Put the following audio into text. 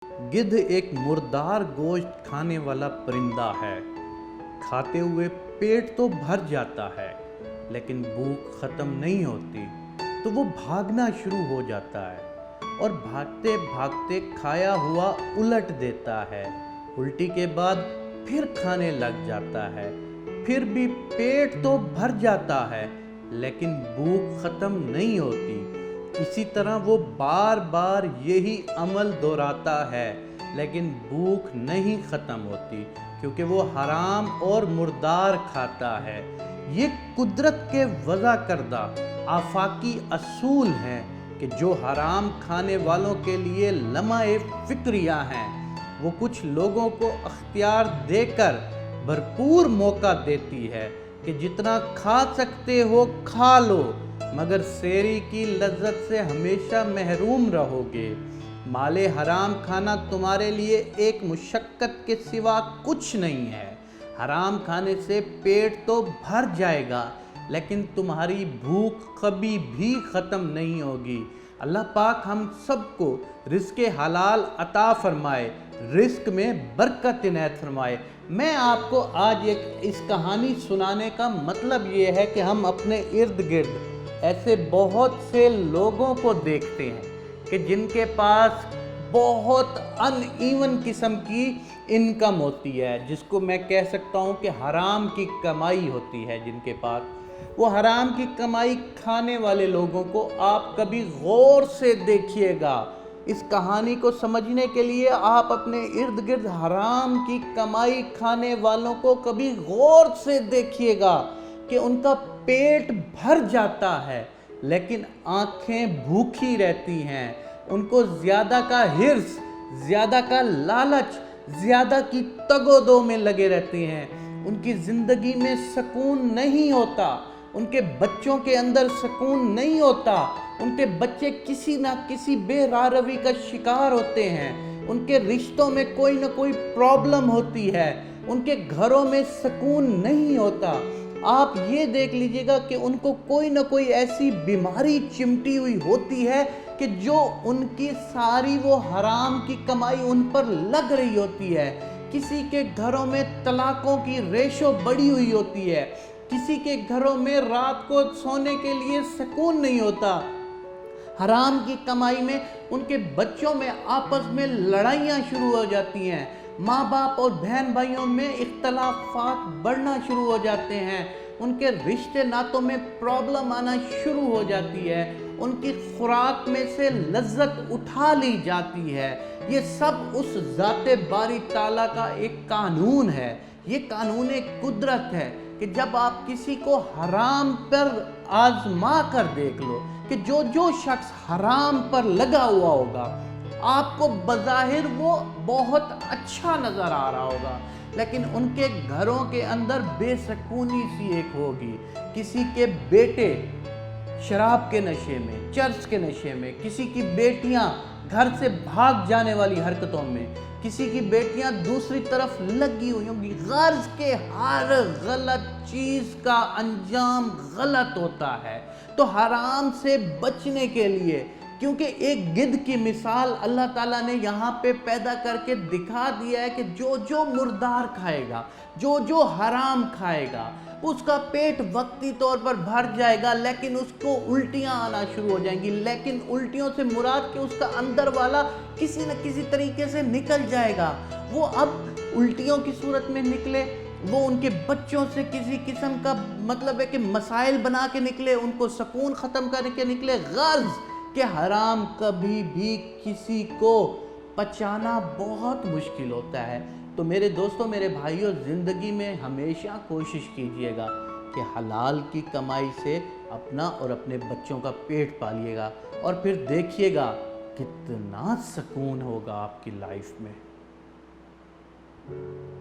गिद्ध एक मुर्दार गोश्त खाने वाला परिंदा है। खाते हुए पेट तो भर जाता है, लेकिन भूख खत्म नहीं होती। तो वो भागना शुरू हो जाता है और भागते भागते खाया हुआ उलट देता है। उल्टी के बाद फिर खाने लग जाता है। फिर भी पेट तो भर जाता है, लेकिन भूख खत्म नहीं होती। इसी तरह वो बार बार यही अमल दोहराता है, लेकिन भूख नहीं ख़त्म होती, क्योंकि वो हराम और मुर्दार खाता है। ये कुदरत के वज़ा करदा आफाकी असूल हैं कि जो हराम खाने वालों के लिए लम्हे फ़िक्रिया हैं। वो कुछ लोगों को अख्तियार देकर भरपूर मौका देती है कि जितना खा सकते हो खा लो, मगर सेरी की लज्जत से हमेशा महरूम रहोगे। माले हराम खाना तुम्हारे लिए एक मुशक्क़त के सिवा कुछ नहीं है। हराम खाने से पेट तो भर जाएगा, लेकिन तुम्हारी भूख कभी भी ख़त्म नहीं होगी। अल्लाह पाक हम सबको रिज़्क़ हलाल अता फ़रमाए, रिज़्क़ में बरकत इनायत फ़रमाए। मैं आपको आज इस कहानी सुनाने का मतलब ये है कि हम अपने इर्द गिर्द ऐसे बहुत से लोगों को देखते हैं कि जिनके पास बहुत अनइवन किस्म की इनकम होती है, जिसको मैं कह सकता हूँ कि हराम की कमाई होती है जिनके पास। वो हराम की कमाई खाने वाले लोगों को आप कभी गौर से देखिएगा। इस कहानी को समझने के लिए आप अपने इर्द गिर्द हराम की कमाई खाने वालों को कभी गौर से देखिएगा कि उनका पेट भर जाता है, लेकिन आंखें भूखी रहती हैं। उनको ज़्यादा का हिर्स, ज़्यादा का लालच, ज़्यादा की तगोदो में लगे रहते हैं। उनकी ज़िंदगी में सुकून नहीं होता, उनके बच्चों के अंदर सुकून नहीं होता। उनके बच्चे किसी ना किसी बेरारवी का शिकार होते हैं। उनके रिश्तों में कोई ना कोई प्रॉब्लम होती है। उनके घरों में सुकून नहीं होता। आप ये देख लीजिएगा कि उनको कोई ना कोई ऐसी बीमारी चिमटी हुई होती है कि जो उनकी सारी वो हराम की कमाई उन पर लग रही होती है। किसी के घरों में तलाकों की रेशो बढ़ी हुई होती है। किसी के घरों में रात को सोने के लिए सुकून नहीं होता। हराम की कमाई में उनके बच्चों में आपस में लड़ाइयाँ शुरू हो जाती हैं। माँ बाप और बहन भाइयों में इख्तलाफात बढ़ना शुरू हो जाते हैं। उनके रिश्ते नातों में प्रॉब्लम आना शुरू हो जाती है। उनकी खुराक में से लज्जत उठा ली जाती है। ये सब उस ज़ाते बारी ताला का एक कानून है। ये कानून कुदरत है कि जब आप किसी को हराम पर आजमा कर देख लो कि जो शख्स हराम पर लगा हुआ होगा, आपको बज़ाहिर वो बहुत अच्छा नज़र आ रहा होगा, लेकिन उनके घरों के अंदर बेसकूनी सी एक होगी। किसी के बेटे शराब के नशे में, चर्च के नशे में, किसी की बेटियां घर से भाग जाने वाली हरकतों में, किसी की बेटियां दूसरी तरफ लगी हुई होंगी। गर्ज के हर गलत चीज़ का अंजाम गलत होता है। तो हराम से बचने के लिए, क्योंकि एक गिद्ध की मिसाल अल्लाह ताला ने यहाँ पे पैदा करके दिखा दिया है कि जो मुर्दार खाएगा, जो हराम खाएगा, उसका पेट वक्ती तौर पर भर जाएगा, लेकिन उसको उल्टियाँ आना शुरू हो जाएंगी। लेकिन उल्टियों से मुराद कि उसका अंदर वाला किसी न किसी तरीके से निकल जाएगा। वो अब उल्टियों की सूरत में निकले, वो उनके बच्चों से किसी किस्म का मतलब है कि मसाइल बना के निकले, उनको सुकून ख़त्म करके निकले। गर्ज कि हराम कभी भी किसी को पचाना बहुत मुश्किल होता है। तो मेरे दोस्तों, मेरे भाइयों, ज़िंदगी में हमेशा कोशिश कीजिएगा कि हलाल की कमाई से अपना और अपने बच्चों का पेट पालिएगा, और फिर देखिएगा कितना सुकून होगा आपकी लाइफ में।